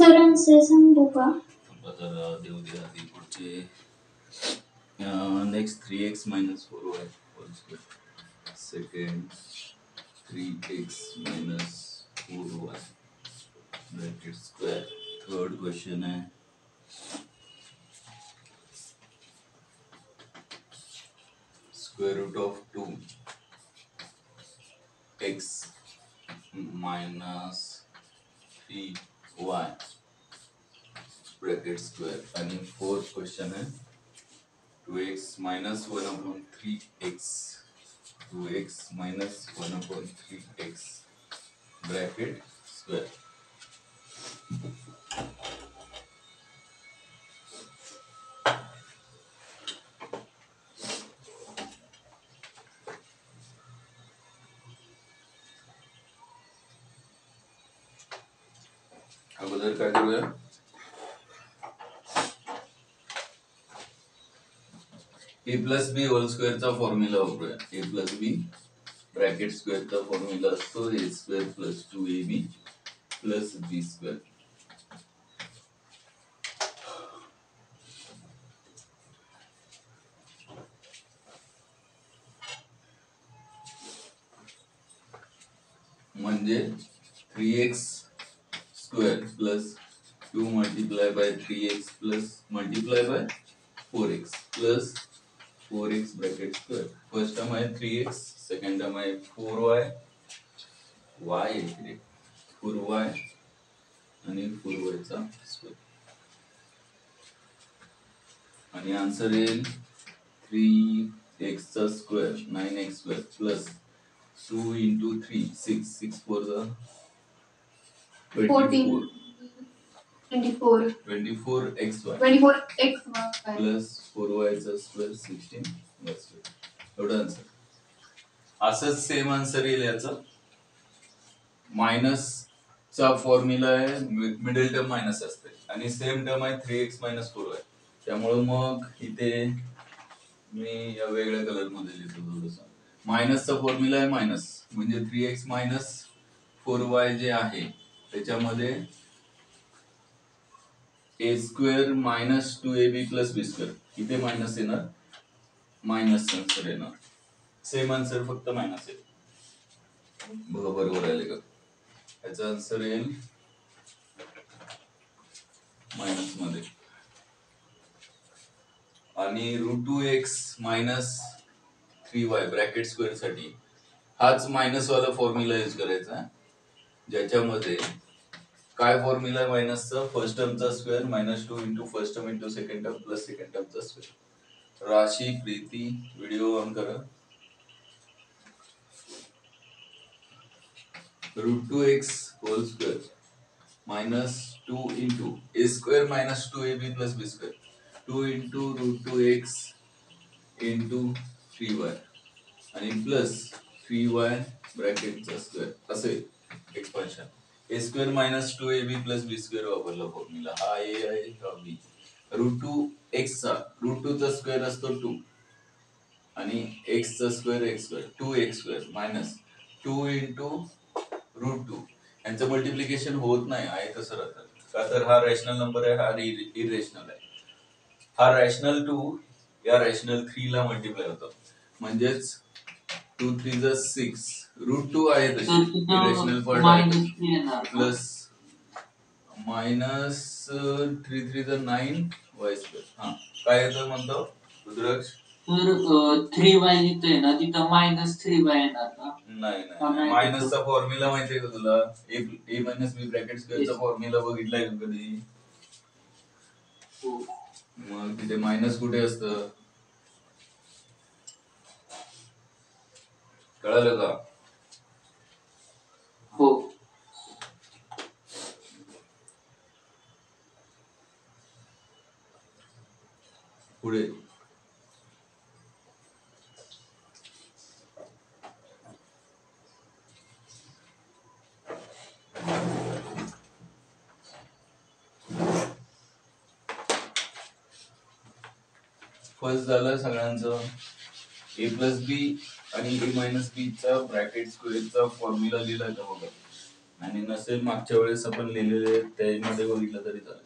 सरांचे सांगू का? जरा देऊ द्या आधी पुढचे. Next 3x minus 4y whole square. Second 3x minus 4y bracket square. Third question है square root of 2x minus 3y bracket square. आणि fourth question है 2x minus 1 upon 3x 2x minus 1 upon 3x bracket square. अगोदर काय करूया a plus b whole स्क्वेअरचा formula वापरूया. a plus b bracket स्क्वेअरचा formula असतो a square plus 2ab plus b square. म्हणजे 3x square plus 2 multiply by 3x plus multiply by 4x plus 4x bracket square. First term आहे 3x, second term आहे 4y, y इकडे 4y आणि 4y चा square. आणि answer येईल 3x चा square 9x square plus 2 into 3 6 6 4 the 24 24xy 24xy plus 4y चा square 16y square. एवढा आन्सर. असंच सेम आन्सर येईल याचा. मायनस चा फॉर्म्युला आहे मिडल टर्म मायनस असते आणि सेम टर्म आहे 3x minus 4y. त्यामुळे मग इथे मी या वेगळ्या कलर मध्ये लिहितो थोडंसं. मायनसचा फॉर्म्युला आहे मायनस म्हणजे 3x minus 4y जे आहे त्याच्यामध्ये a square minus 2ab plus b square. इथे मायनस येणार, मायनस आन्सर येणार. सेम आन्सर फक्त मायनस येईल. बघा बरोबर आले का? याचा आन्सर येईल मायनस मध्ये. आणि √2x minus 3y bracket square साठी हाच मायनस वाला फॉर्म्युला यूज करायचा ज्याच्यामध्ये काय फॉर्म्युला आहे मायनसचा. फर्स्ट टर्मचा square minus 2 into first term into second term plus second टर्मचा square. Rashi Preeti video on करा. √2x whole square minus 2 into a square minus 2ab plus b square 2 into √2x into 3y आणि plus 3y ब्रॅकेटचा square असे expansion. a square minus 2ab plus b square वापरला formula. हा a आहे हा b. √2x चा √2 चा square असतो 2 आणि x चा square x square 2x square minus 2 into √2. यांचं मल्टिप्लिकेशन होत नाही आहे तसं राहतं का तर हा रॅशनल नंबर आहे, हा इरेशनल आहे. हा रॅशनल 2 या रॅशनल 3 ला मल्टिप्लाय होतो म्हणजेच 2 3 जा 6 √2 आहे तशी इरेशनल पार्ट आहे प्लस मायनस 3 3 जा 9 y स्क्वेअर. हा काय येतं म्हणतो रुद्राक्ष? तर 3y लिहितोय ना तिथं मायनस 3y येणार ना? नाही नाही, मायनसचा फॉर्म्युला माहितीये का तुला? a मायनस b ब्रॅकेट स्क्वेअरचा फॉर्म्युला बघितलाय का कधी? मग तिथे मायनस कुठे असतं कळालं का? हो. पुढे फर्स्ट झालं सगळ्यांचं a प्लस बी आणि a मायनस बी चा ब्रॅकेट स्क्वेअरचा फॉर्म्युला लिहिला का बघा. आणि नसेल मागच्या वेळेस आपण लिहिलेले त्यामध्ये बघितलं तरी चालेल.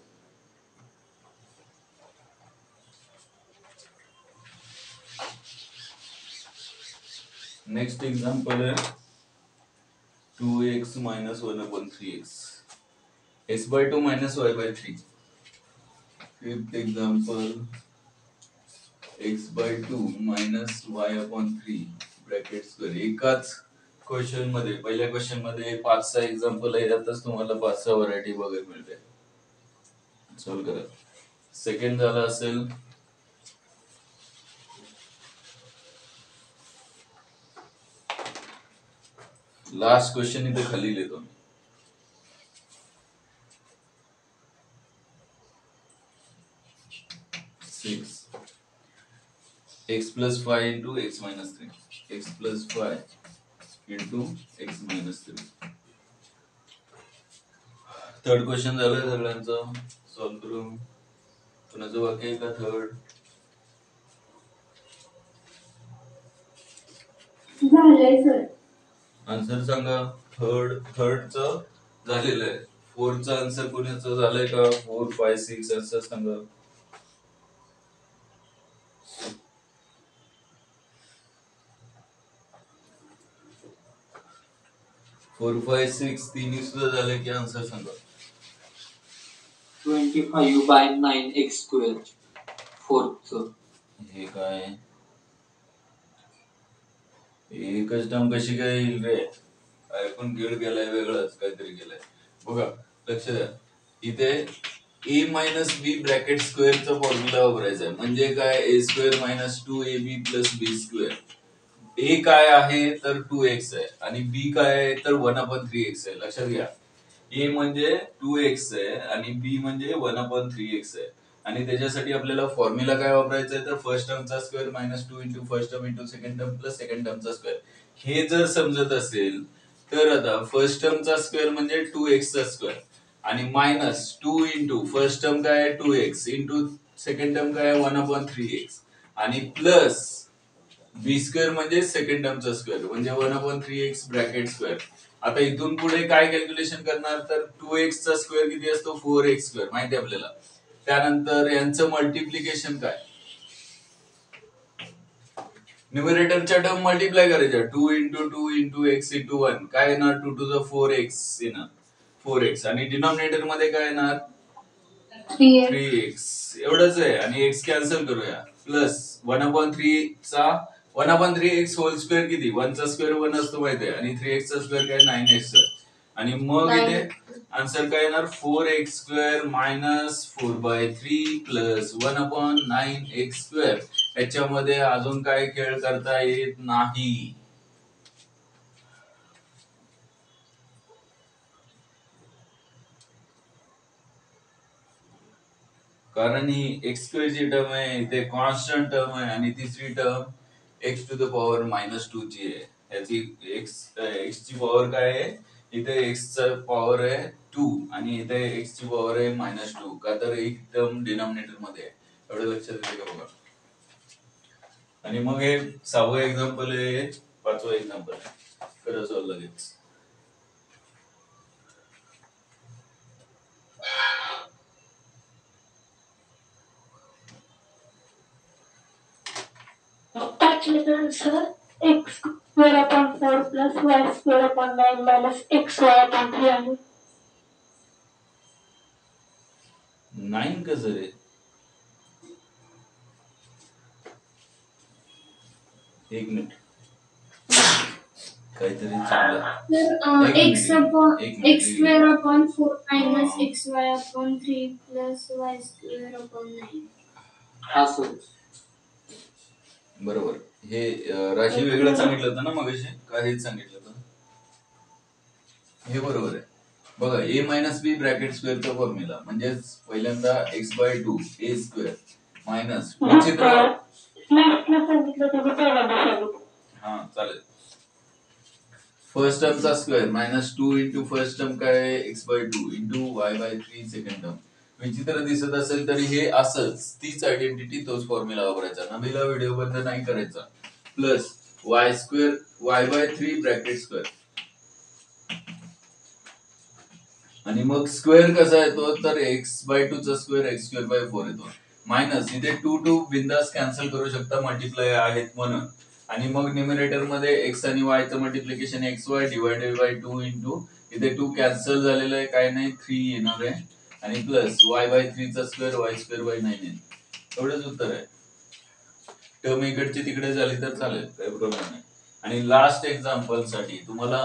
नेक्स्ट एग्जाम्पल है 2x minus 1/3x. x by 2 minus y by 3. Fifth example, x by 2 minus y upon 3 bracket square. एकाच क्वेश्चन मध्ये, पहिल्या क्वेश्चन मध्ये 5-6 एक्झाम्पल आहे, यातच तुम्हाला 5-6 व्हरायटी बघायला मिळते. सॉल्व्ह करा. सेकंड झाला असेल लास्ट क्वेश्चन इथे खाली लिहितो मी. x plus 5 into x minus 3. x plus 5 into x minus 3. Third question झालं सगळ्यांचं सॉल्व्ह करून. कोणाचं बाकी आहे का थर्ड? झालंय सर. आन्सर सांगा. थर्डचं झालेलं आहे. फोर्थचं आन्सर कोणाचं झालंय का? 4, 5, 6 आन्सर सांगा. 4, 5, 6 तिन्ही सुद्धा झाले की आन्सर सांगा. 25/9 x square. फोर्थचं. हे काय? एकच टर्म कशी काय येईल रे? ऐकून गिळ गेलाय, वेगळंच काहीतरी गेलाय. बघा लक्ष द्या, इथे a मायनस बी ब्रॅकेट स्क्वेअरचा फॉर्म्युला वापरायचा आहे. म्हणजे काय? A square minus 2ab plus B square. a काय आहे तर 2x आहे आणि b काय आहे तर 1/3x आहे. लक्षात घ्या, a म्हणजे 2x आहे आणि b म्हणजे 1/3x आहे. आणि त्याच्यासाठी आपल्याला फॉर्म्युला काय वापरायचा आहे तर फर्स्ट टर्मचा square minus 2 into first term into second term plus second टर्मचा स्क्वेअर. हे जर समजत असेल तर आता फर्स्ट टर्मचा स्क्वेअर म्हणजे 2x चा स्क्वेअर आणि मायनस 2 इंटू फर्स्ट टर्म काय आहे 2x इंटू सेकंड टर्म काय आहे 1/3x आणि प्लस बी स्क्वेअर म्हणजे सेकंड टर्मचा स्क्वेअर म्हणजे 1/3x ब्रॅकेट स्क्वेअर. आता इथून पुढे काय कॅल्क्युलेशन करणार तर 2x चा स्क्वेअर किती असतो 4x स्क्वेअर माहिती आहे आपल्याला. त्यानंतर यांचं मल्टिप्लिकेशन काय, न्यूमरेटरच्या टर्म मल्टिप्लाय करायच्या. 2 इंटू 2 इंटू एक्स इंटू 1 काय येणार 2 to the 4x येणार 4x आणि डिनॉमिनेटर मध्ये काय येणार 3x. एवढंच आहे आणि x कॅन्सल करूया. प्लस 1/3 चा 1/3x होल स्क्वेअर किती 1 चा स्क्वेअर 1 असतो माहिती आहे आणि 3x चा स्क्वेअर काय 9x आणि मग इथे आन्सर काय येणार 4x square minus 4/3 plus 1/9x square. याच्यामध्ये अजून काय खेळ करता येत नाही. कारण ही x स्क्वेअर ची टर्म आहे, इथे कॉन्स्टंट टर्म आहे आणि तिसरी term x to the power -2 ची आहे. याची x ची पॉवर काय आहे इथे x चा पॉवर आहे 2 आणि इथे x ची पॉवर आहे -2 का तर एक टर्म डिनॉमिनेटर मध्ये आहे. एवढं लक्षात येते का बघा. आणि मग हे 6वं एक्झाम्पल आहे, 5वं एक्झाम्पल आहे. करा सॉल्व लगेच. Answer x square upon 4 plus y square upon 9 minus xy upon 3 आहे. 9 कसं रे? एक मिनिट काहीतरी चाललं. x square upon 4 minus xy upon 3 plus y square upon 9. असं बरोबर. हे राशी वेगळं सांगितलं होतं ना मगाशी का हेच सांगितलं होतं? हे बरोबर आहे. बघा a मायनस बी ब्रॅकेट स्क्वेअरचा फॉर्म्युला म्हणजे पहिल्यांदा x/2 a स्क्वेअर मायनस हा चालेल फर्स्ट टर्मचा स्क्वेअर -2 इंटू फर्स्ट टर्म काय आहे x/2 into y/3 second term. विचित्र दिसत असेल तरी हे असंच तीच आयडेंटिटी तोच फॉर्म्युला वापरायचा. नवीला व्हिडिओ बंद नाही करायचा. Plus y square y/3 bracket square आणि मग स्क्वेअर कसा येतो तर x/2 चा स्क्वेअर x²/4 येतो. मायनस इथे 2 बिंदास कॅन्सल करू शकता, मल्टिप्लाय आहेत म्हणून. आणि मग न्यूमरेटर मध्ये x आणि y चं multiplication xy divided by 2 into इथे 2 कॅन्सल झालेलं आहे, काय नाही 3 येणार आहे, आणि प्लस y/3 चा स्क्वेअर y²/9 येईल. एवढंच उत्तर आहे. टर्म इकडची तिकडे झाली तर चालेल, काही प्रॉब्लेम नाही. आणि लास्ट एक्झाम्पल साठी तुम्हाला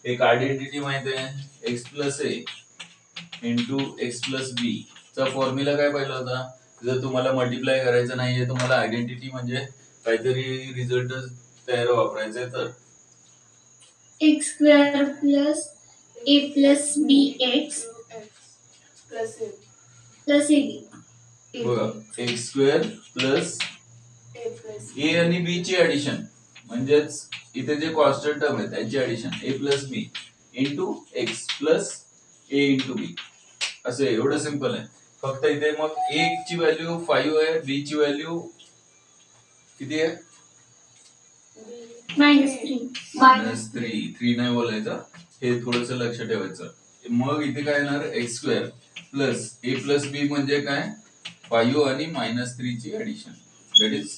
एक आयडेंटिटी माहिती आहे, x+a इंटू x+b चा फॉर्म्युला काय पाहिला होता. जर तुम्हाला मल्टिप्लाय करायचं नाहीये, तुम्हाला आयडेंटिटी म्हणजे काहीतरी रिझल्ट तयार वापरायचंय, तर x² plus a plus bx plus ab. बघा x² प्लस ए आणि बी ची ऍडिशन, म्हणजेच इथे जे कॉन्स्टंट टर्म आहे त्याची addition a plus B into X plus A into B, असं एवढं सिंपल आहे. फक्त इथे मग a ची व्हॅल्यू 5 आहे, बी ची व्हॅल्यू किती आहे -3 3 नाही बोलायचं, हे थोडस लक्ष ठेवायचं. मग इथे काय येणार x² प्लस ए प्लस बी म्हणजे काय 5 आणि -3 ची ऍडिशन, दॅट इज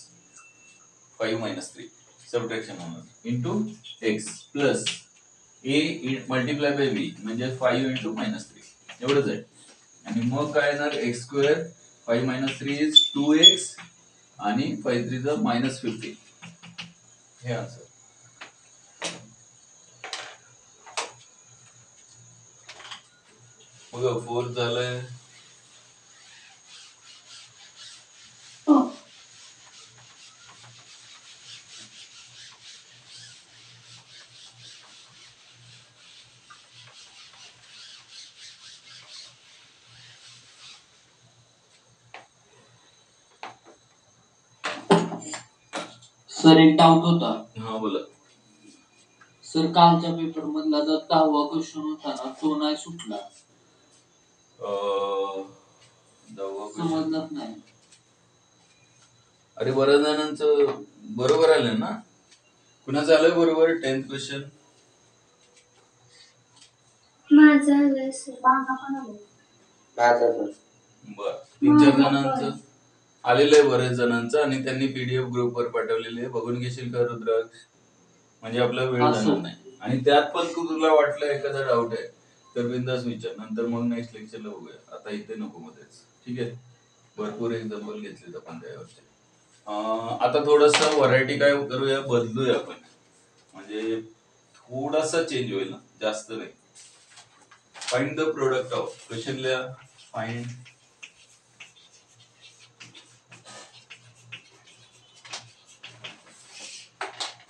5 - 3 सबट्रॅक्शन होणार into X plus A multiply by B म्हणजे 5 इंटू -3 एवढंच आहे. आणि मग काय येणार x², 5 - 3 इज 2x आणि 5 3 चा -15, हे आन्सर. बघा 4 झालंय. हो. सर एक डाऊट होता. हा बोला. सर कालच्या पेपर मधला जो 10वा क्वेश्चन होता ना, तो नाही सुटला, समजलंच नाही. अरे बऱ्याच जणांचं बरोबर आलं ना. कुणाचं आलं बरोबर 10th क्वेश्चन? माझं आलंय सर. बर 3-4 जणांचं आलेलं आहे, बऱ्याच जणांचं, आणि त्यांनी पीडीएफ ग्रुपवर पाठवलेले आहे. बघून घेशील का रुद्राक्ष? म्हणजे आपला वेळ हा, जाणार सर. नाही. आणि त्यात पण तुला वाटलं एखादा डाऊट आहे तर बिंदास विचार, नंतर मग नेक्स्ट लेक्चरला बघूया, आता इथे नको मध्येच. ठीक आहे, भरपूर एक्झाम्पल घेतलेत आपण त्यावरचे. आता थोडस व्हरायटी काय करूया, बदलूया आपण, म्हणजे थोडासा चेंज होईल ना, जास्त नाही. Find the product of, question लिहा.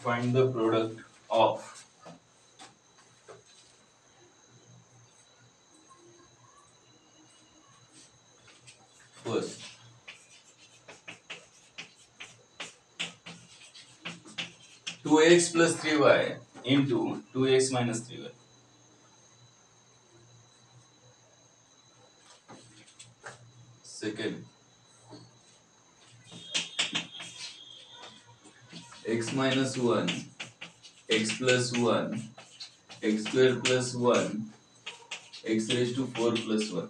find the product of first 2x plus 3y into 2x minus 3y. Second, x minus 1, x plus 1, x square plus 1, x raised to 4 plus 1.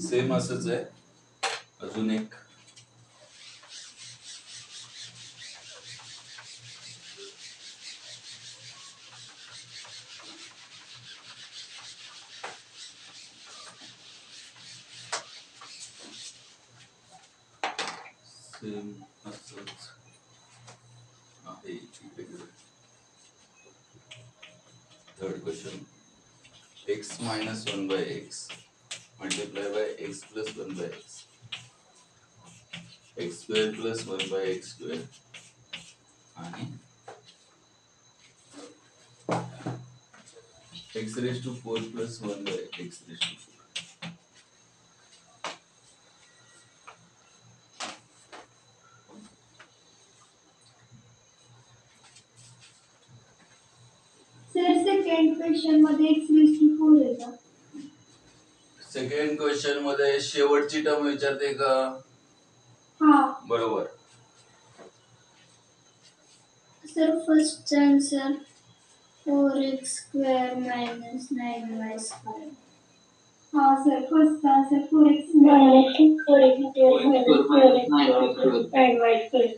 Same असंच आहे. अजून एक same असंच आहे. Third question, x minus 1 by x multiply by x plus 1 by x, x square plus 1 by x square आणि x raised to 4 plus 1 by x raised to 4. Sir second question मध्ये x⁴ आहे का? Second question मध्ये शेवटची term विचारते का? हा. बरोबर. Sir first answer 4x square minus 9y square. हाँ sir first answer 4x minus 4x square minus 4x square 9y square.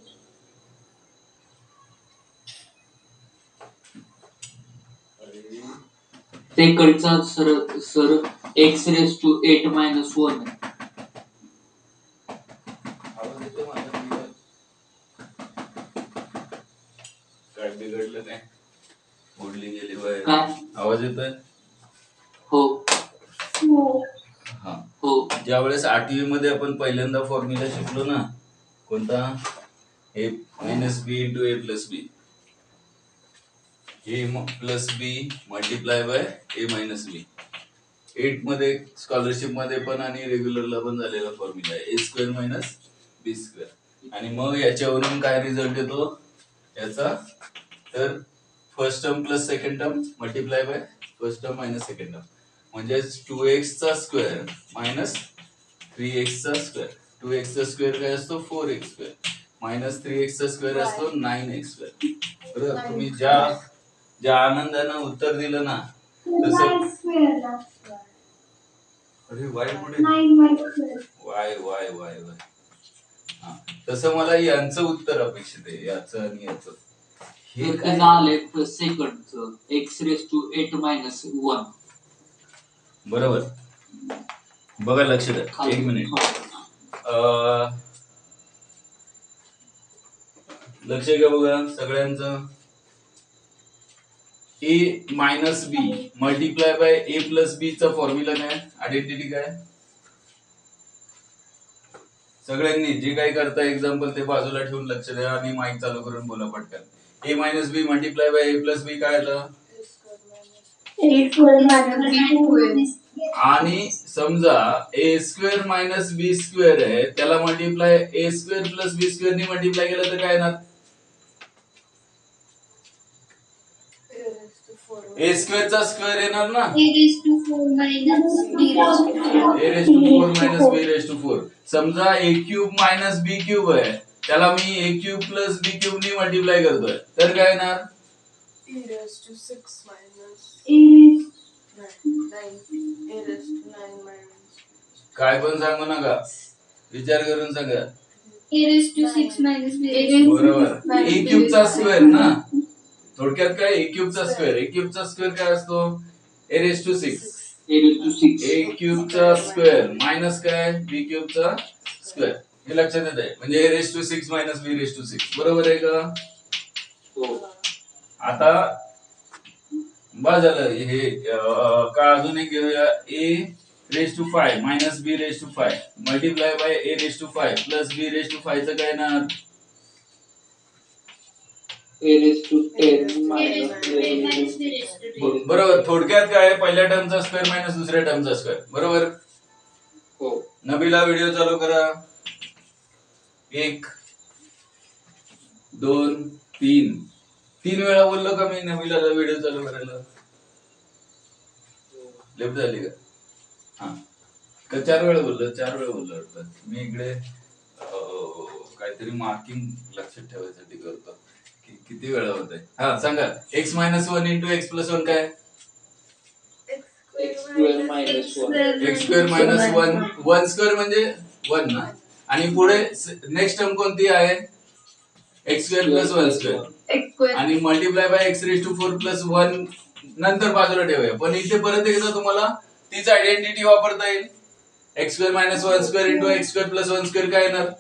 सेकंडचा sir x raised to 8 minus 1 आवाज येतो माझा क्लिअर? काय बिघडलं काय? मोडली गेली बाहेर. काय? आवाज येतोय? हो हा. हो. ज्यावेळेस 8वी मध्ये आपण पहिल्यांदा फॉर्म्युला शिकलो ना, कोणता? a minus b into a plus b. a plus b multiply by a minus b. 8 मध्ये स्कॉलरशिप मध्ये पण आणि रेग्युलरला पण झालेला फॉर्म्युला आहे a square minus b square. आणि मग याच्यावरून काय रिझल्ट येतो याचा? तर first term plus second term multiply by first term minus second term, म्हणजे 2x चा स्क्वेअर मायनस 3x चा स्क्वेअर. 2x चा स्क्वेअर काय असतो? 4x स्क्वेअर मायनस 3x चा स्क्वेअर असतो 9x स्क्वेअर. बरोबर. तुम्ही ज्या आनंदानं उत्तर दिलं ना तसं. अरे वाय पुढे वाय वाय वाय वाय. हा, तसं मला यांचं उत्तर अपेक्षित आहे, याचं आणि याचं. हे काय झाले सेकंडचं x raised to 8 minus 1. बरोबर. बघा लक्ष द्या, एक मिनिट. लक्ष घ्या बघा सगळ्यांचं. a minus b multiply by a plus b चा फॉर्म्युला काय? आयडेंटिटी काय? सगळ्यांनी जे काही करता एक्झाम्पल ते बाजूला ठेवून लक्ष द्या आणि माईक चालू करून बोला पटकन. a minus b multiply by a plus b काय आलं? आणि समजा a square minus b square आहे, त्याला multiply a square plus b square ने मल्टिप्लाय केलं तर काय येणार? a स्क्वेअर चा स्क्वेअर येणार ना, a raised to 4 minus b raised to 4. समजा a cube minus b cube आहे, त्याला मी a cube plus b cube ने मल्टिप्लाय करतोय तर काय येणार? a raised to 6 minus 9 a raised to 9 minus. काय पण सांगू नका, विचार करून सांगा. a raised to 6 minus b raised to बरोबर. a क्यूब चा स्क्वेअर ना, थोडक्यात काय? a क्यूब चा स्क्वेअर. a क्यूब चा स्क्वेअर काय असतो? a raised to 6. a cube चा स्क्वेअर मायनस काय? b क्यूब चा स्क्वेअर. हे लक्षात येत आहे, म्हणजे a raised to 6 minus b raised to 6. बरोबर आहे का? हो. आता बस झालं हे. का अजून एक घेऊया. a raised to 5 minus b raised to 5 multiply by a raised to 5 plus b raised to 5 चं काय येणार? a raised to 10 minus बरोबर. थोडक्यात काय? पहिल्या टर्मचा स्क्वेअर मायनस दुसऱ्या टर्मचा स्क्वेअर. बरोबर. हो. नबीला व्हिडिओ चालू करा. 1 2 3 3 वेळा बोललो का मी नबीला व्हिडिओ चालू करायला? लेफ्ट झाली का? हा का 4 वेळा बोललो? 4 वेळा बोललो वाटतं. मी इकडे काहीतरी मार्किंग लक्षात ठेवायसाठी करतो. किती वेळा होतंय? हा सांगा. x minus 1 into x plus 1 काय? x square minus 1. x square minus 1. 1 square म्हणजे 1 ना, आणि पुढे नेक्स्ट टर्म कोणती आहे? x स्क्वेअर प्लस 1 स्क्वेअर आणि multiply by x raise to 4 plus 1 नंतर बाजूला ठेवूया. पण इथे परत एकदा तुम्हाला तीच आयडेंटिटी वापरता येईल. x square minus 1 square into x square plus 1 square काय येणार?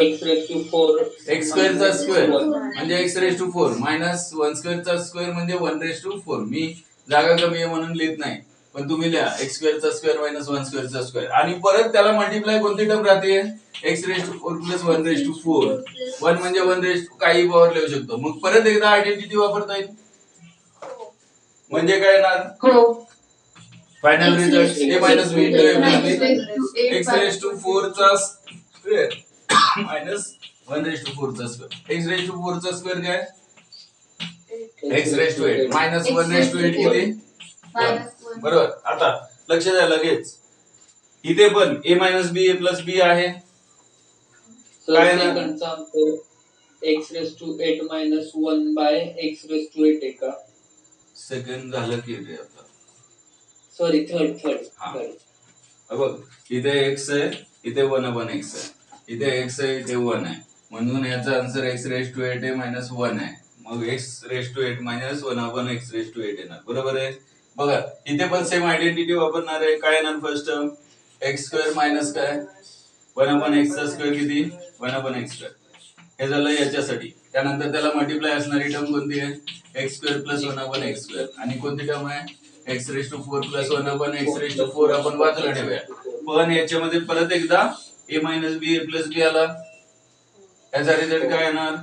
x raised to 4 x square चा स्क्वेअर म्हणजे x raise to 4 minus 1 square चा स्क्वेअर म्हणजे 1 रेज टू 4. मी जागा कमी आहे म्हणून लिहित नाही, पण तुम्ही लिहा x स्क्वेअर चा स्क्वेअर मायनस 1 स्क्वेअर चा स्क्वेअर आणि परत त्याला मल्टिप्लाय कोणती टर्म राहते? x raise to 4 plus 1 raise to 4. 1 म्हणजे 1 रेज टू काही पॉवर लिहू शकतो. मग परत एकदा आयडेंटिटी वापरता येईल. म्हणजे काय येणार? हो. Final result a minus b into a plus b x raise to 4 चा स्क्वेअर मायनस 1 रेज टू 4 चा स्क्वेअर. x रेज टू 4 चा स्क्वेअर काय? x raise to 8 minus 1 raise to 8 किती? बरोबर. आता लक्ष द्या लगेच. इथे पण a minus b a plus b आहे. सर काय ना? सेकंडचा answer x⁻8 minus 1 bye x⁻8 आहे का? सेकंड झालं की रे आपलं. सॉरी थर्ड हा. बघ इथे x आहे, इथे 1/x आहे, इथे x आहे, इथे 1 आहे, म्हणून याचा आन्सर x⁻8 आहे मायनस 1 आहे. मग x⁻8 मायनस 1/x⁻8 येणार. बरोबर आहे. बघा इथे पण सेम आयडेंटिटी वापरणार आहे. काय येणार फर्स्ट टर्म x² मायनस काय 1/x² किती 1/x². हे झालं याच्यासाठी. त्यानंतर त्याला मल्टिप्लाय असणारी टर्म कोणती आहे x² प्लस 1/x². आणि कोणती टर्म आहे x⁻4 प्लस 1/x⁻4. आपण बाजूला ठेवूया. पण याच्यामध्ये परत एकदा a minus B a plus B आला. याचा रिझल्ट काय येणार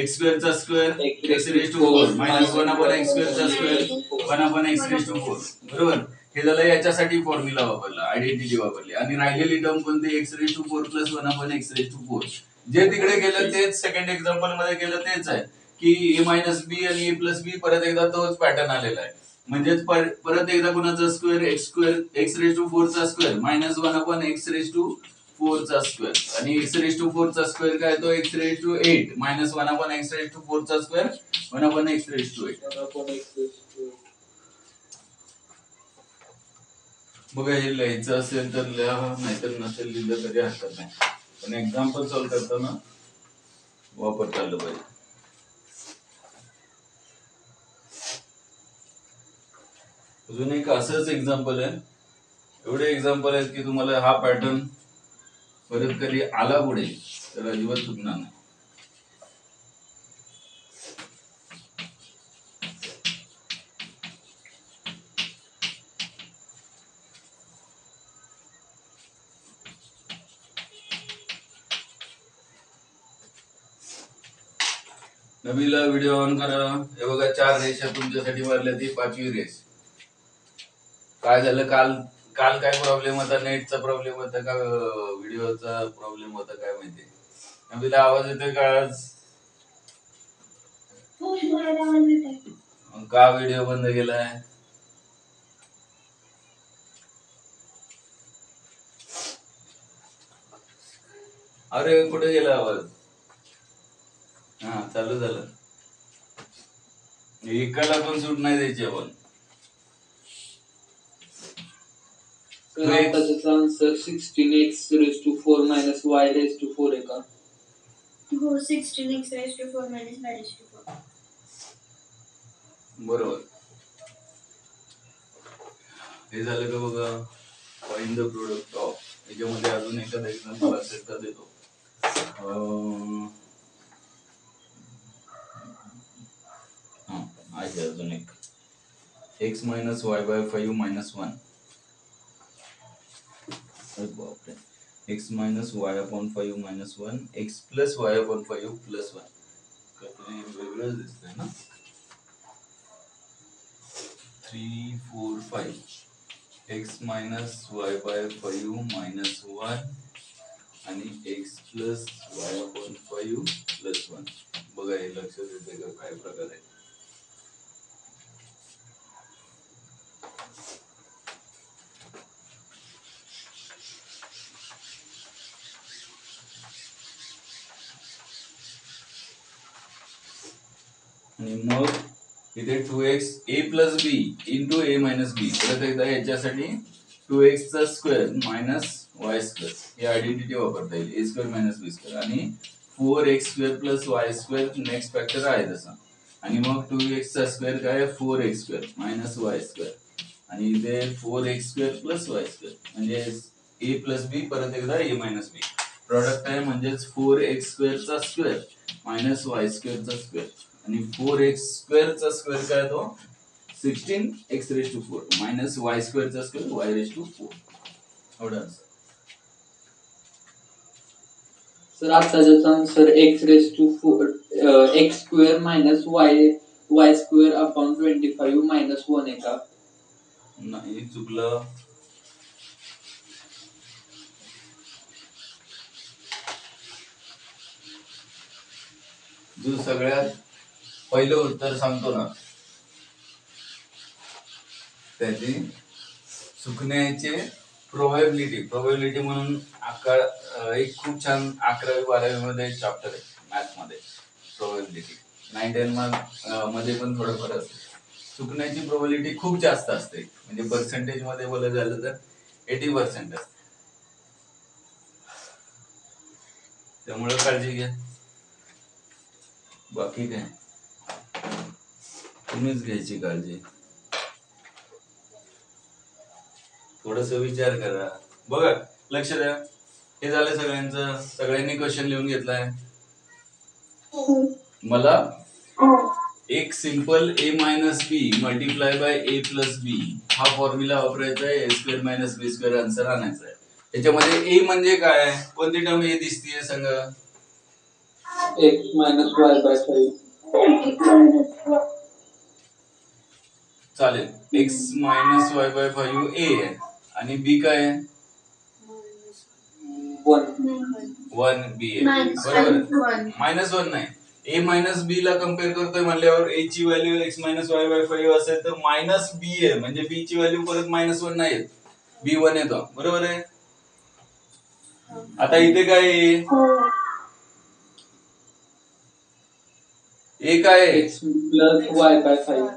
x² चा स्क्वेअर x⁻4 मायनस 1/x² चा स्क्वेअर 1/x⁻4. बरोबर. हे झालं याच्यासाठी फॉर्म्युला वापरला, आयडेंटिटी वापरली. आणि राहिलेली टर्म कोणती x⁻4 प्लस 1/x⁻4. जे तिकडे केलं तेच सेकंड एक्झाम्पल मध्ये केलं तेच आहे की a मायनस बी आणि a प्लस बी परत एकदा तोच पॅटर्न आलेला आहे. म्हणजेच परत एकदा कुणाचा स्क्वेअर x⁻4 चा स्क्वेअर मायनस 1/x⁻4 चा स्क्वेअर. आणि x⁻4 चा स्क्वेअर काय तो x⁻8 मायनस 1/x⁻4 चा स्क्वेअर 1/x⁻8. बघा हे लिहायचं असेल तर लिहा, नाहीतर नसेल लिहिलं तरी हरकत नाही. पण एक्झाम्पल सॉल्व करताना वापरता आलं पाहिजे. अजून एक असंच एक्झाम्पल आहे. एवढे एक्झाम्पल आहेत की तुम्हाला हा पॅटर्न परत कधी आला पुढे तर अजिबात चुकणार नाही. नवीला व्हिडिओ ऑन करा. हे बघा 4 रेषा तुमच्यासाठी मारल्या. ती 5वी रेष. काय झालं काल काय प्रॉब्लेम होता, नेटचा प्रॉब्लेम होता का व्हिडिओचा प्रॉब्लेम होता काय माहिती. नवीला आवाज येतोय का आज? का व्हिडिओ बंद केलाय? अरे कुठे गेला आवाज? हा चालू झालं. एकाला पण सूट नाही द्यायची आपण. त्याचा आन्सर 16x⁻4 मायनस y⁻4 आहे का? हो 16x⁻4 मायनस y⁻4. बरोबर. हे झालं का बघा. Find the product of. याच्यामध्ये अजून एखादा एक्झाम्पल असेल तर देतो. आहे अजून एक x मायनस y/5 मायनस 1. बापरे. x minus y/5 minus 1 x plus y/5 plus 1. वेगळंच दिसतंय ना. 3 4 5 x मायनस y/5 मायनस 1 आणि x प्लस y/5 प्लस 1. बघा हे लक्षात येते का काय प्रकार आहे. आणि मग इथे 2x a plus b into a minus b. परत एकदा याच्यासाठी 2x चा स्क्वेअर मायनस y². ही आयडेंटिटी वापरता येईल. a² minus b². आणि 4x² plus y² next factor आहे तसा. आणि मग 2x चा स्क्वेअर काय 4x² मायनस y². आणि इथे 4x² प्लस y². म्हणजे a प्लस b परत एकदा a मायनस b. प्रॉडक्ट आहे म्हणजेच 4x² चा स्क्वेअर मायनस y² चा स्क्वेअर. आणि 4x² चा स्क्वेअर काय तो 16x⁻4 मायनस y² चा स्क्वेअर y⁻4. एवढा सर आता ज्याचा answer x² minus y² upon 25 minus 1 आहे का? नाही चुकलं. जो सगळ्यात पहिलं उत्तर सांगतो ना त्याची चुकण्याचे प्रोबॅबिलिटी म्हणून एक खूप छान 11वी-12वी मध्ये चॅप्टर आहे मॅथ मध्ये. प्रोबॅबिलिटी 9-10 मध्ये पण थोडं फरक असते. चुकण्याची प्रोबॅबिलिटी खूप जास्त असते, म्हणजे पर्सेंटेज मध्ये बोलायचं झालं तर 80% असते. त्यामुळे काळजी घ्या. बाकी काय तुम्हीच घ्यायची काळजी. थोडस विचार करा. बघा, लक्ष द्या. हे झालं सगळ्यांचं. सगळ्यांनी क्वेश्चन लिहून घेतलाय. मला एक simple a minus B multiply by a plus B हा फॉर्म्युला वापरायचा आहे. a square minus B square answer आणायचा आहे. त्याच्यामध्ये a म्हणजे काय, कोणती टर्म a दिसतीये सांगा. x minus y by 5. चालेल. x minus y by 5 a आहे आणि b काय आहे 1 b आहे. बरोबर. -1 नाही, a मायनस बी ला कम्पेअर करतोय म्हणल्यावर a ची value x minus y by 5 असेल तर मायनस b आहे, म्हणजे b ची व्हॅल्यू परत -1 नाही येत, b 1 येतो. बरोबर आहे. आता इथे काय आहे, a काय आहे x plus y by 5.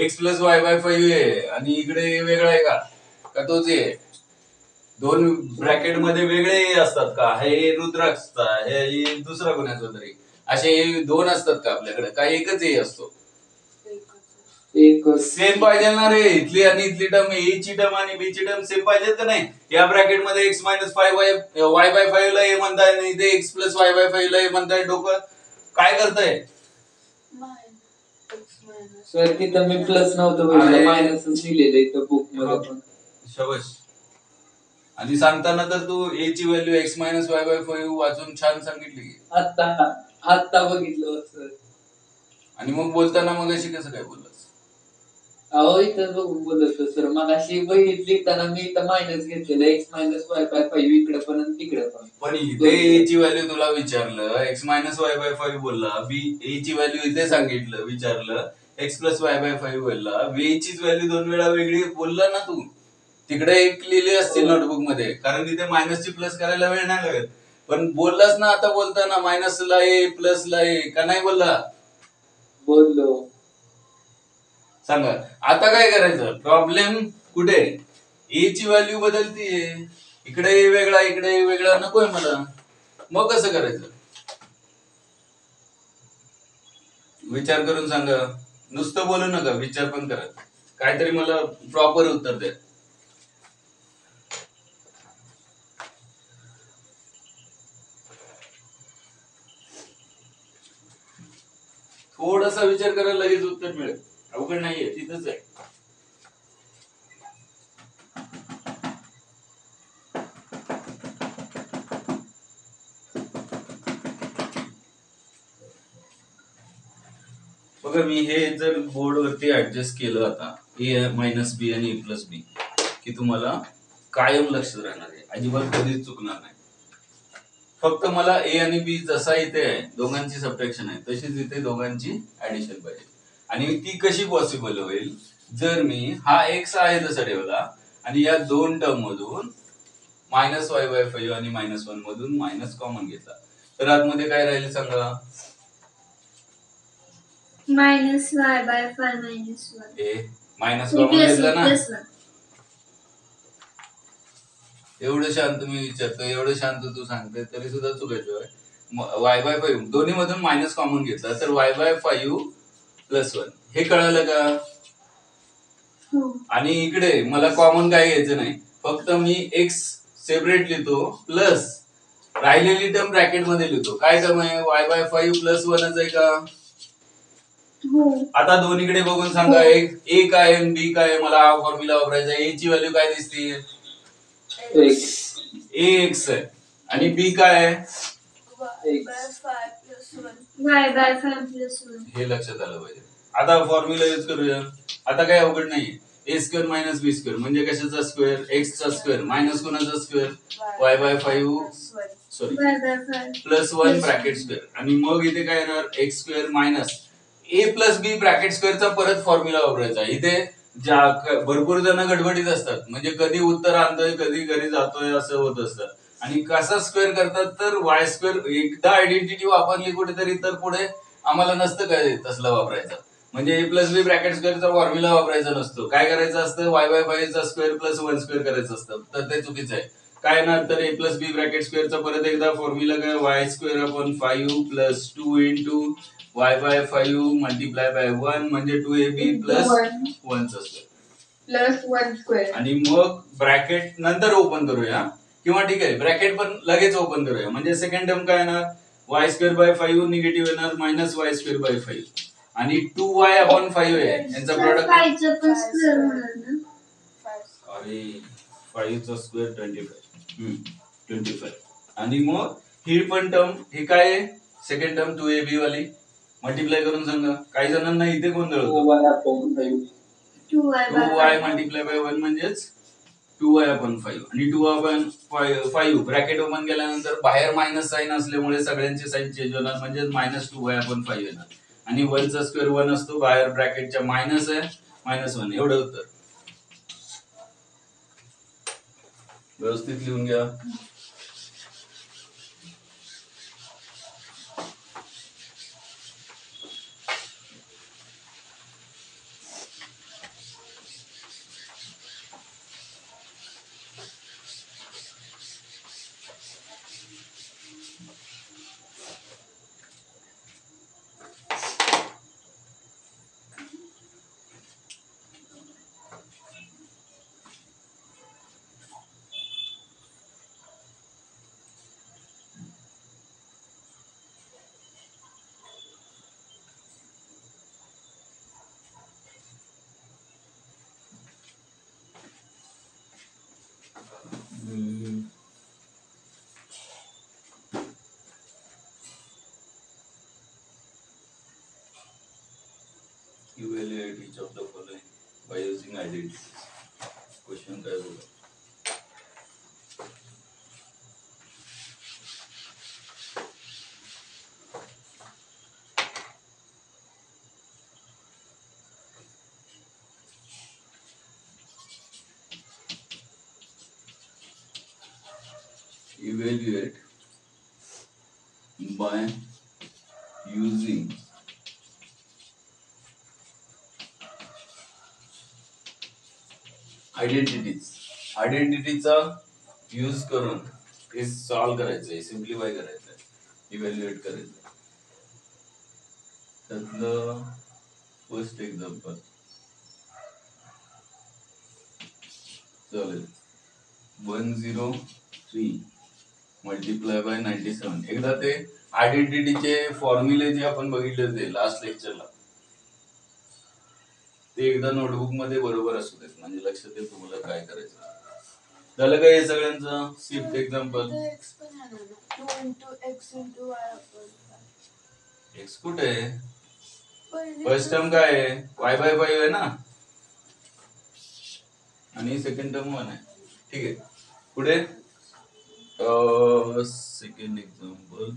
x plus y by 5 आहे आणि इकडे वेगळा आहे का तोच आहे. दोन ब्रॅकेट मध्ये वेगळे असतात का, हे रुद्राक्षचा हे दुसरा कोणाचा तरी, असे दोन असतात का आपल्याकडे, काय एकच ए असतो. सेम पाहिजे ना रे. इथली आणि इथली टर्म, ए ची टर्म आणि बी ची टर्म सेम पाहिजेत का नाही. या ब्रॅकेट मध्ये x मायनस 5 वाय बाय 5 ला ए म्हणताय आणि इथे x प्लस वाय बाय 5 ला ए म्हणताय. डोकं काय करताय सर? तिथं मी प्लस नव्हतं, मायनस लिहिलेलं इथं बुक मध्ये पण. शबाश. आणि सांगताना तर तू ए ची value x minus y by 5 वाचून छान सांगितली. आता बघितलं सर. आणि मग बोलताना मग अशी कसं काय बोललास? अहो इथं बघून बोलत सर. मग अशी बघितली लिहिताना मी इथं मायनस घेतलेलं, x मायनस वाय बाय 5 इकडे पण आणि तिकडे पण. पण इथे ए ची व्हॅल्यू तुला विचारलं, x मायनस वाय बाय 5 बोलला, बी ए ची व्हॅल्यू इथे सांगितलं विचारलं, x प्लस वाय बाय 5 बोलला, बी चीच व्हॅल्यू दोन वेळा वेगळी बोलला ना तू. तिकडे एक लिहिली असतील नोटबुक मध्ये, कारण तिथे मायनस ची प्लस करायला वेळ नाही लागत. पण बोललास ना आता बोलताना मायनस ला ए प्लस ला ए का नाही बोलला? बोललो. सांगा आता काय करायचं. प्रॉब्लेम कुठे, ए ची व्हॅल्यू बदलतीये, इकडे ए वेगळा इकडे ए वेगळा नकोय मला. मग कसं करायचं विचार करून सांगा. नुसतं बोलू नका, विचार पण करा. काहीतरी मला प्रॉपर उत्तर द्या. थोडासा विचार करायला लगेच उत्तर मिळेल. अवघड नाहीये, तिथंच आहे. बघा, मी हे जर बोर्ड वरती ऍडजस्ट केलं आता ए मायनस बी आणि ए प्लस बी, की तुम्हाला कायम लक्षात राहणार आहे, अजिबात कधीच चुकणार नाही. फक्त मला ए आणि बी जसा इथे आहे दोघांची सबट्रॅक्शन आहे, तशीच इथे दोघांची ऍडिशन पाहिजे. आणि ती कशी पॉसिबल होईल, जर मी हा एक्स आहे तसा ठेवला आणि या दोन टर्म मधून मायनस वाय बाय 5 आणि -1 मधून मायनस कॉमन घेतला, तर आतमध्ये काय राहील सांगा. Minus y by 5 -1. A minus common घेतला ना. एवढं शांत मी विचारतो, एवढं शांत तू सांगते तरी सुद्धा चुकायचं. वाय बाय 5 दोन्ही मधून मायनस कॉमन घेतला तर वाय बाय 5 प्लस 1 हे कळालं का. आणि इकडे मला कॉमन काय घ्यायचं नाही, फक्त मी एक्स सेपरेट लिहितो प्लस राहिलेली टर्म ब्रॅकेट मध्ये लिहितो. काय टर्म आहे, वाय बाय 5 प्लस 1च आहे का. आता दोन्हीकडे बघून सांगा, ए काय आहे बी काय आहे. मला हा फॉर्म्युला वापरायचा. ए ची व्हॅल्यू काय दिसते, ए एक्स आहे आणि बी काय आहे वाय बाय 5+1. हे लक्षात आलं पाहिजे. आता फॉर्म्युला यूज करूया. आता काय अवघड नाहीये. ए स्क्वेअर मायनस बी स्क्वेअर म्हणजे कशाचा स्क्वेअर, एक्स चा स्क्वेअर मायनस कोणाचा square, y by 5 sorry plus 1 bracket square. आणि मग इथे काय येणार, एक्स स्क्वेअर मायनस ए प्लस बी ब्रॅकेट स्क्वेअरचा परत फॉर्म्युला वापरायचा. इथे भरपूर जण गडबडीत असतात, म्हणजे कधी उत्तर आणतोय कधी घरी जातोय असं होत असतं. आणि कसा स्क्वेअर करतात तर वाय स्क्वेअर एकदा आयडेंटिटी वापरली कुठेतरी तर पुढे आम्हाला नसतं काय तसला वापरायचं. म्हणजे ए प्लस बी ब्रॅकेट स्क्वेअरचा फॉर्म्युला वापरायचा नसतो. काय करायचं असतं, वाय बाय फाईव्हचा स्क्वेअर प्लस 1 स्क्वेअर करायचं असतं. तर ते चुकीचं आहे. काय ना तर ए प्लस बी ब्रॅकेट स्क्वेअरचा परत एकदा फॉर्म्युला काय, Y square upon 5 plus 2 into y by 5 multiply by 1 म्हणजे 2ab प्लस 1 चा स्क्वेअर प्लस 1 स्क्वेअर. आणि मग ब्रॅकेट नंतर ओपन करूया, किंवा ठीक आहे ब्रॅकेट पण लगेच ओपन करूया. म्हणजे सेकंड टर्म काय येणार, वाय स्क्वेअर बाय 5 निगेटिव्ह येणार मायनस वाय स्क्वेअर बाय 5 आणि 2y अपॉन 5 आहे यांचा प्रॉडक्ट. 5 चा पण स्क्वेअर होणार ना. अरे 5 चा स्क्वेअर 25 आणि मग ही पण टर्म ही काय आहे, सेकंड टर्म 2ab वाली मल्टिप्लाय करून सांगा. काही जणांना इथे गोंधळ होतो. 2y मल्टिप्लाय बाय 1 म्हणजेच 2y अपॉन 5 आणि 2 अपॉन 5 ब्रॅकेट ओपन केल्यानंतर बाहेर मायनस साइन असल्यामुळे सगळ्यांचे साइन चेंज होणार, म्हणजे मायनस 2y अपॉन 5 येणार. आणि 1 चा स्क्वेअर 1 असतो, बाहेर ब्रॅकेटच्या मायनस आहे -1 एवढं उत्तर. व्यवस्थित लिहून घ्या. Evaluate each of the following by using identity. Question काय बोला, evaluate by using आयडेंटिटीचा यूज करून हे सॉल्व करायचंय, सिम्प्लिफाय करायचंय, इव्हॅल्युएट करायचंय. त्यातलं फर्स्ट एक्झाम्पल चालेल 103 मल्टिप्लाय बाय 97. एकदा ते आयडेंटिटीचे फॉर्म्युले जे आपण बघितले होते लास्ट लेक्चरला ते एकदा नोटबुक मध्ये बरोबर असू देत, म्हणजे लक्षात येईल तुम्हाला काय करायचं. झालं काय हे सगळ्यांचं. सिफ्ट एक्झाम्पल एक्स कुठे आहे, फर्स्ट टर्म काय आहे y बाय 5 आहे ना, आणि सेकंड टर्म 1 आहे. ठीक आहे, पुढे second example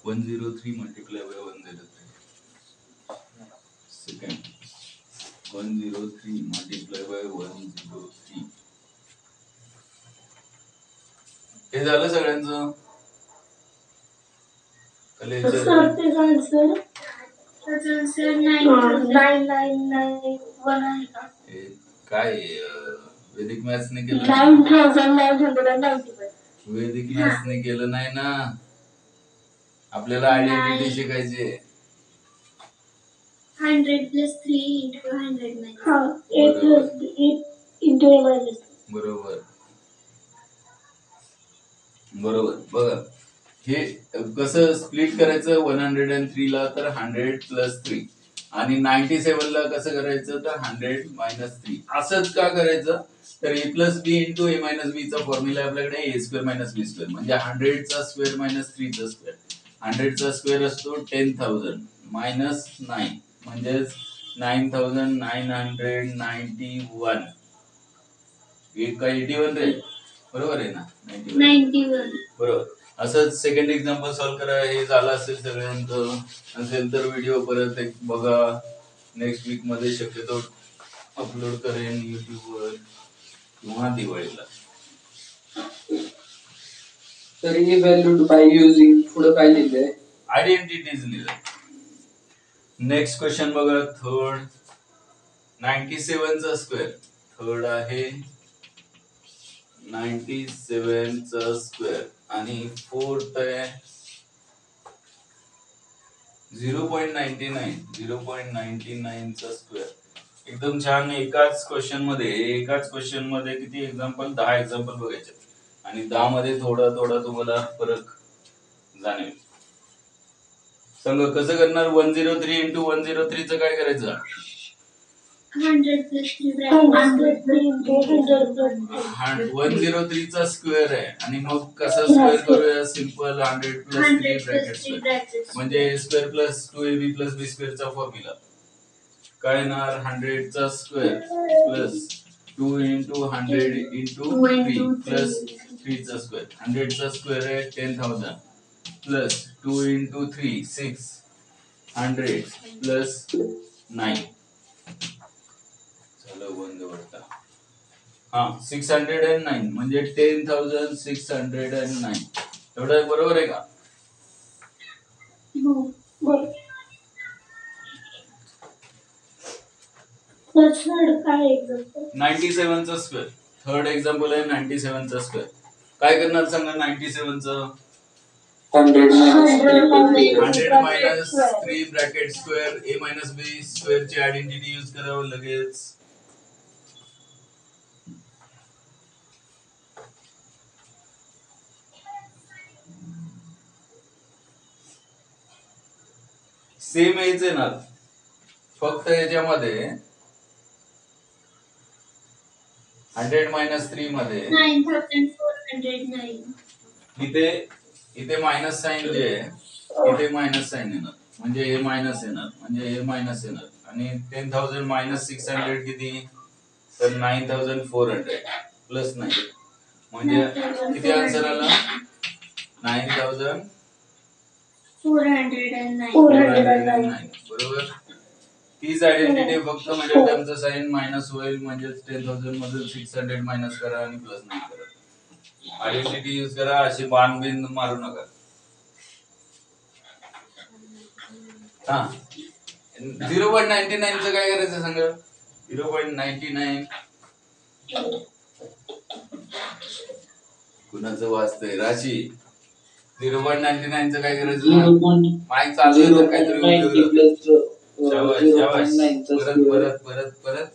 103 multiply by 103 second 103 multiply by 103. हे झालं सगळ्यांचं. काय वैदिक मॅथ्सने केलं, 9995. वैदिक मॅथ्सने केलं नाही ना, आपल्याला आयडेंटिटी शिकायची. 100 plus 3 into 100 minus. A plus B into A minus. बरोबर बरोबर. बघा हे कसं स्प्लिट करायचं 103 ला तर 100 प्लस 3 आणि 97 ला कसं करायचं तर 100 मायनस 3. असंच का करायचं तर ए प्लस बी इंटू ए मायनस बी चा फॉर्म्युला आपल्याकडे ए स्क्वेअर मायनस बी स्क्वेअर म्हणजे 100 चा स्क्वेअर मायनस 3 चा स्क्वेअर. 100 चा स्क्वेअर असतो 10,000 मायनस 9 म्हणजेच 9,991. एक का 81 रे, बरोबर आहे ना 91. बरोबर. असंच सेकंड एक्झाम्पल सॉल्व करा. हे झालं असेल सगळ्यांचं, असेल तर व्हिडिओ परत एक बघा. नेक्स्ट वीक मध्ये शक्यतो अपलोड करेन युट्यूबवर किंवा दिवाळीला. तरी व्हॅल्यूड बाय युजिंग पुढे काय लिहिलंय? आयडेंटिटीज लिहिलं. नेक्स्ट क्वेश्चन बघा, थर्ड 97 चा स्क्वेअर. थर्ड आहे 97 चा स्क्वेअर आणि फोर्थ आहे 0.99 चा स्क्वेअर. एकदम छान. एकाच क्वेश्चन मध्ये किती एक्झाम्पल? 10 एक्झाम्पल बघायचे आणि 10 मध्ये थोडा तुम्हाला फरक जाणवेल. सांग कसं करणार? 103 इंटू 103 चं काय करायचं? 103 चा स्क्वेअर आहे आणि मग कसा स्क्वेअर करूया? सिंपल 100 प्लस 3 ब्रॅकेट स्क्वेअर म्हणजे square plus 2ab plus b square चा फॉर्म्युला काय येणार? 100 चा square plus 2 into 100 into 3 plus 3 चा स्क्वेअर. 100 चा स्क्वेअर आहे 10,000 प्लस 2 इंटू 3 600 प्लस 9 झालं 1 जवळचा. हा 609 म्हणजे 10,609 एवढं बरोबर आहे का? बरोबर. 97 चा स्क्वेअर. थर्ड एक्झाम्पल आहे 97 चा स्क्वेअर. काय करणार सांगा? 97 चा 100 minus 3 bracket square a minus b square ची आयडेंटिटी यूज करावं लगेच. सेम हेच येणार, फक्त याच्यामध्ये 100 मायनस 3 मध्ये 9409 इथे मायनस साइन जे आहे इथे मायनस साइन येणार म्हणजे हे मायनस येणार म्हणजे हे मायनस येणार आणि 10,000 मायनस 600 किती? तर 9,400 प्लस 9 म्हणजे किती आन्सर आला? 9,409 बरोबर. तीच आयडेंटिटी फक्त म्हणजे टर्मचं साइन मायनस होईल म्हणजे 10,000 मधून 600 मायनस करा आणि प्लस 9 करा. आयडेंटिटी यूज करा, अशी बाण बिन मारू नका. हा 0.99 चं काय करायचं सांग? 0.99 कुणाचं वाचतंय? राशी. 0.99 चं काय करायचं? माईक चालू आहे तर काहीतरी परत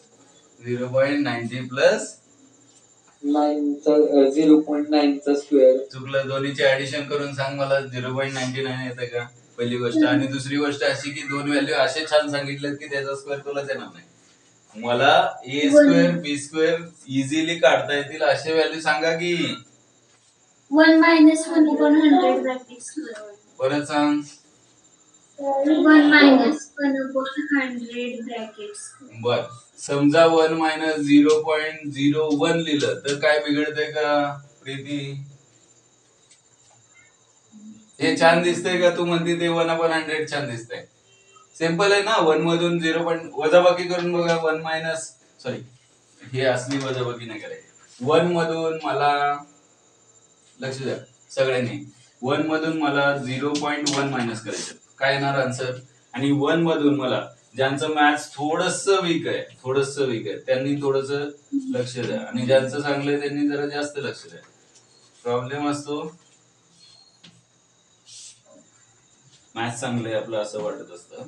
0.90 प्लस 0.9 चा स्क्वेअर. चुकलं. दोन्हीचे ऍडिशन करून सांग मला 0.99 येतं का? पहिली गोष्ट. आणि दुसरी गोष्ट अशी की दोन व्हॅल्यू असे छान सांगितलं की त्याचा स्क्वेअर तुलाच येणार नाही. मला ए स्क्वेअर बी स्क्वेअर इझिली काढता येतील असे व्हॅल्यू सांगा की 1 minus 1 upon 100 bracket square. परत सांग. 1 minus 1 upon 100 bracket square. बर. समजा 1 मायनस 0.01 लिहिलं तर काय बिघडतंय का प्रीती? हे छान दिसतंय का? तू म्हणते ते 1/100 छान दिसतंय. सिंपल आहे ना. 1 मधून 0. वजाबाकी करून बघा. 1 मायनस सॉरी हे असली वजाबाकी नाही करायची. 1 मधून मला लक्ष द्या सगळ्यांनी. 1 मधून मला 0.1 मायनस करायचं. काय येणार आन्सर? आणि 1 मधून मला ज्यांचं मॅथ्स थोडंसं वीक आहे त्यांनी थोडंसं लक्ष द्या आणि ज्यांचं चांगलं आहे त्यांनी जरा जास्त लक्ष द्या. प्रॉब्लेम असतो मॅथ्स चांगलं आहे आपलं असं वाटत असतं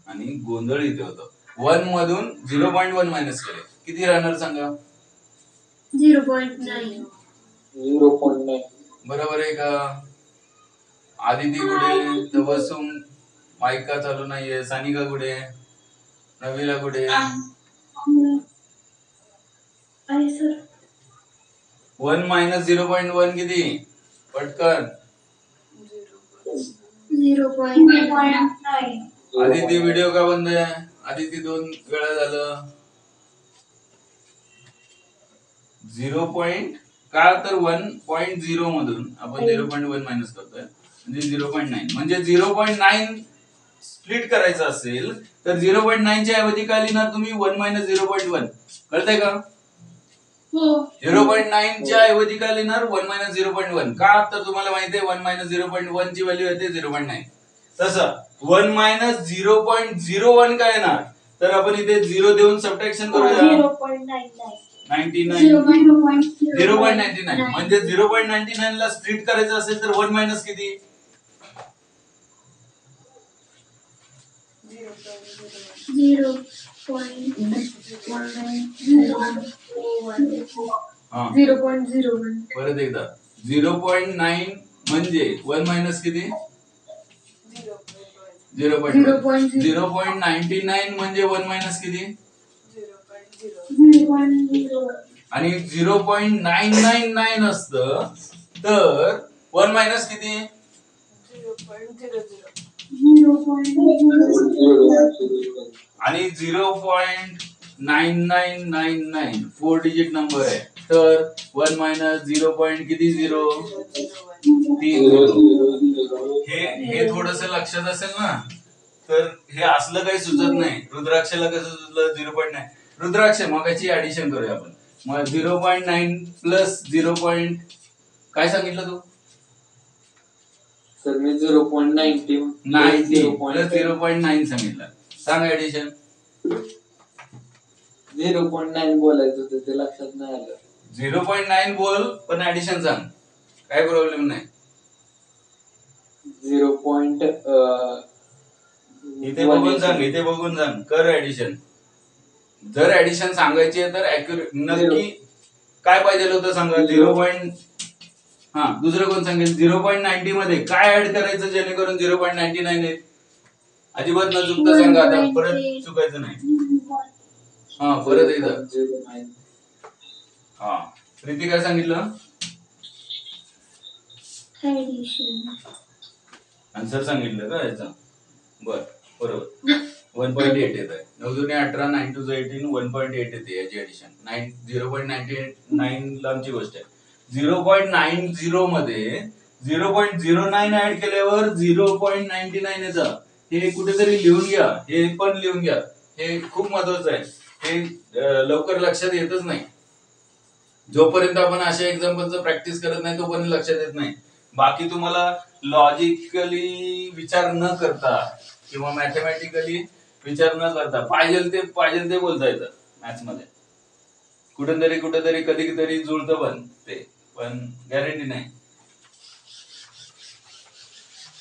आणि गोंधळ इथे होतो. 1 मधून 0.1 मायनस केले किती राहणार सांगा? 0.9. बरोबर आहे का? आदिती कुठे? तबसुम माईक का चालू नाहीये. सानिका कुठे? नवीला कुठे? आहे सर. 1 मायनस 0.1 किती? पटकन. 0.9. आदिती व्हिडिओ का बंद आहे? आदिती 2 वेळा झालं. 0. का तर 1.0 मधून आपण 0.1 मायनस करतोय म्हणजे 0.9 म्हणजे 0.9 स्प्लिट करायचं असेल तर 0.9 च्या ऐवजी काय लिहिणार तुम्ही 1 मायनस 0.1. कळतंय का? 0.9 च्या ऐवजी काय लिहिणार 1 मायनस 0.1. का? तर तुम्हाला माहिती आहे 1 मायनस 0.1 ची व्हॅल्यू येते 0.9. तसं 1 मायनस 0.01 काय येणार? तर आपण इथे 0 देऊन सबट्रॅक्शन करूया. 0.99 म्हणजे 0.99 ला स्प्लिट करायचं असेल तर 1 मायनस किती? 0.01. परत एकदा 0.9 म्हणजे 1 मायनस किती? 0.99 म्हणजे 1 मायनस किती? 0.0. आणि 0.999 असतं तर 1 मायनस किती? 0.00. आणि 0.9999 4 डिजिट नंबर आहे तर 1 मायनस 0. किती 0? 3. हे थोडस लक्षात असेल ना. तर हे असलं काही सुचत नाही. रुद्राक्षला कसं सुचलं 0.9. रुद्राक्ष मगाची ऍडिशन करूया आपण. मग 0.9 प्लस 0. काय सांगितलं तू? सर मी 0.90 प्लस 0.9 सांगितलं. सांग ऍडिशन. 0.9 बोलायचं होतं ते लक्षात नाही आलं. 0.9 बोल पण ऍडिशन सांग. काय प्रॉब्लेम नाही. 0. इथे बघून सांग कर ऍडिशन. जर ऍडिशन सांगायची आहे तर ऍक्युरेट नक्की काय पाहिजे होतं सांगा. 0. दुसरं कोण सांगेल 0.90 मध्ये काय ऍड करायचं जेणेकरून 0.99 येईल. अजिबात न चुकता सांगा. आता परत चुकायचं नाही. परत एकदा. प्रीती काय सांगितलं? आन्सर सांगितलं का याचा? बरोबर 1.8 येत आहे. 9 दुने 18 9 टू 18 1.8 येते याची ऍडिशन. 0.99 लांबची गोष्ट आहे. 0.90 मध्ये 0.09 ऍड केल्यावर 0.99 येतं. हे कुठेतरी लिहून घ्या. हे पण लिहून घ्या. हे खूप महत्वाचं आहे. हे लवकर लक्षात येतच नाही. जोपर्यंत आपण अशा एक्झाम्पलचं प्रॅक्टिस करत नाही तोपर्यंत लक्षात येत नाही. बाकी तुम्हाला लॉजिकली विचार न करता किंवा मॅथमॅटिकली विचार न करता पाहिजे ते बोलता येतं मॅथ्स मध्ये. कुठेतरी कधीतरी जुळतं पण ते, पण गॅरंटी नाही.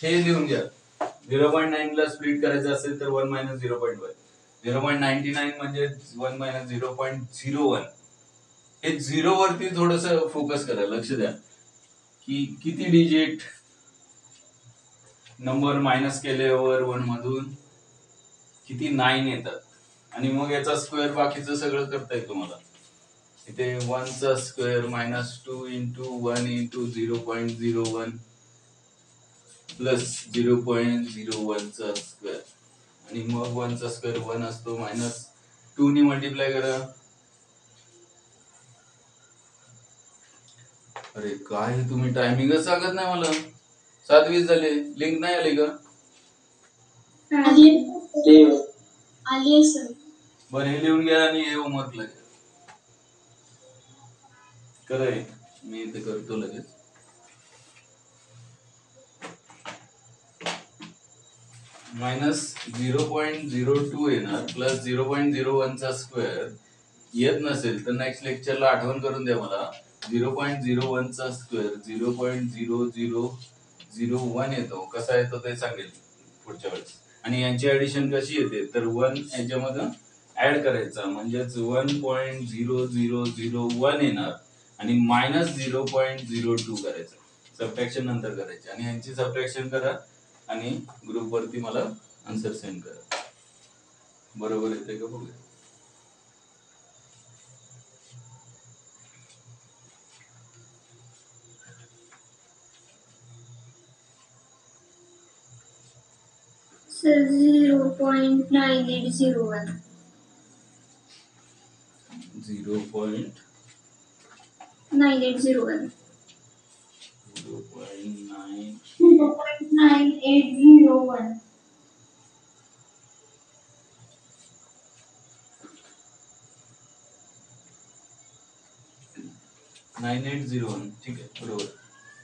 हे लिहून घ्या. 0.9 ला स्प्लिट करायचं असेल तर 1 मायनस 0.1. 0.99 म्हणजे 1 मायनस 0.01. हे 0 वरती थोडस फोकस करा. लक्ष द्या की किती डिजिट नंबर मायनस केल्यावर 1 मधून किती 9 येतात. आणि मग याचा स्क्वेअर बाकीचं सगळं करता येईल तुम्हाला. इथे 1 चा स्क्वेअर -2 इंटू 1 इंटू 0.01 प्लस 0.01 चा स्क्वेअर आणि मग 1 चा स्क्वेअर 1 असतो -2 ने मल्टिप्लाय करा. अरे काय तुम्ही टायमिंगच सांगत नाही मला. 7:20 झाले. लिंक नाही आली का? आली सर. बरं हे लिहून घ्या आणि हे होमवर्कला घ्या. कराय मी इथे करतो लगेच. -0.02 येणार प्लस 0.01 चा स्क्वेअर येत नसेल तर नेक्स्ट लेक्चरला आठवण करून द्या मला. 0.01 चा स्क्वेअर 0.0001 येतो. कसा येतो ते सांगेल पुढच्या वेळेस. आणि यांची ऍडिशन कशी येते तर 1 याच्यामध्ये ऍड करायचा म्हणजेच 1.0001 येणार आणि -0.02 करायचं. सबट्रॅक्शन नंतर करायचे आणि यांची सबट्रॅक्शन करा आणि ग्रुप वरती मला आन्सर सेंड करा. बरोबर येते का बघूया. सर 0.9801. 0.9801 0.9801. 9801 ठीक आहे बरोबर.